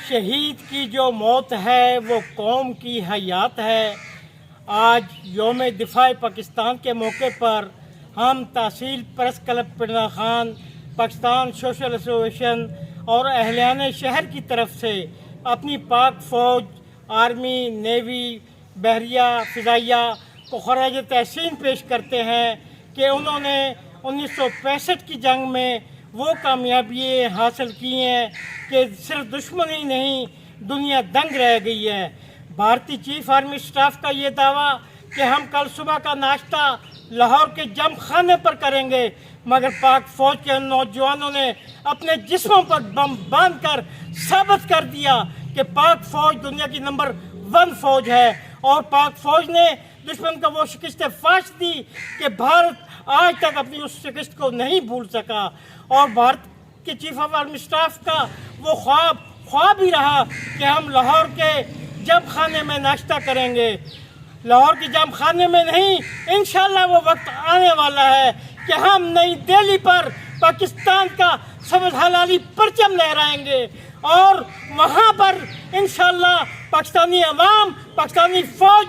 शहीद की जो मौत है वो कौम की हयात है। आज योम दिफा पाकिस्तान के मौके पर हम तहसील प्रेस क्लब पिंडा खान, पाकिस्तान सोशल एसोसिएशन और अहलियान शहर की तरफ से अपनी पाक फ़ौज, आर्मी, नेवी, बहरिया, फ़िज़ाइया को खराज तहसीन पेश करते हैं कि उन्होंने 1965 की जंग में वो कामयाबी हासिल की हैं कि सिर्फ दुश्मन ही नहीं, दुनिया दंग रह गई है। भारतीय चीफ आर्मी स्टाफ का ये दावा कि हम कल सुबह का नाश्ता लाहौर के जम खाने पर करेंगे, मगर पाक फ़ौज के नौजवानों ने अपने जिस्मों पर बम बांधकर साबित कर दिया कि पाक फ़ौज दुनिया की नंबर 1 फ़ौज है। और पाक फ़ौज ने दुश्मन को वो शिकस्त फाश दी कि भारत आज तक अपनी उस शिकस्त को नहीं भूल सका। और भारत के चीफ ऑफ आर्मी स्टाफ का वो ख्वाब ही रहा कि हम लाहौर के जम खाने में नाश्ता करेंगे। लाहौर के जम खाने में नहीं, इंशाल्लाह वो वक्त आने वाला है कि हम नई दिल्ली पर पाकिस्तान का सब्ज़ हलाली परचम लहराएंगे और वहाँ पर इंशाल्लाह पाकिस्तानी अवाम, पाकिस्तानी फ़ौज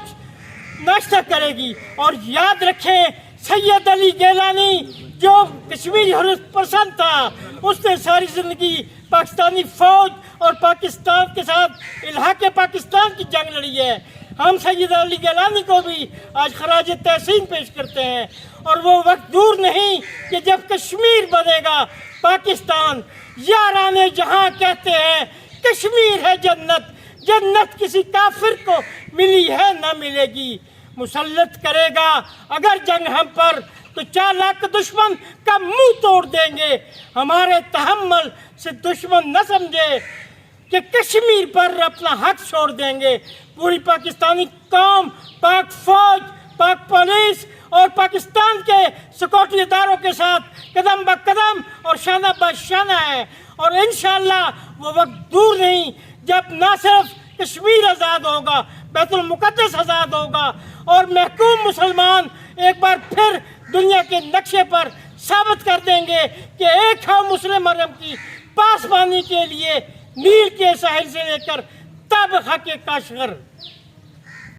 नाश्ता करेगी। और याद रखें, सैयद अली गिलानी जो कश्मीरी हुर्रियत पसंद था, उसने सारी ज़िंदगी पाकिस्तानी फ़ौज और पाकिस्तान के साथ इलाके पाकिस्तान की जंग लड़ी है। हम सैयद अली गिलानी को भी आज खराज तहसीन पेश करते हैं। और वो वक्त दूर नहीं कि जब कश्मीर बनेगा पाकिस्तान। याराने जहाँ कहते हैं कश्मीर है जन्नत, जन्नत किसी काफिर को मिली है न मिलेगी। मुसल्लत करेगा अगर जंग हम पर तो 4 लाख दुश्मन का मुंह तोड़ देंगे। हमारे तहम्मुल से दुश्मन न समझे कि कश्मीर पर अपना हक छोड़ देंगे। पूरी पाकिस्तानी कौम, पाक फौज, पाक पुलिस और पाकिस्तान के सिक्योरिटी इदारों के साथ कदम ब कदम और शाना ब शाना है। और इंशाअल्लाह वो वक्त दूर नहीं जब न सिर्फ कश्मीर आज़ाद होगा, बैतुल मुक़द्दस आज़ाद होगा और महकूम मुसलमान एक बार फिर दुनिया के नक्शे पर साबित कर देंगे कि एक है मुस्लिम अरब की पासबानी के लिए नील के साहिल से लेकर तब के काशगर।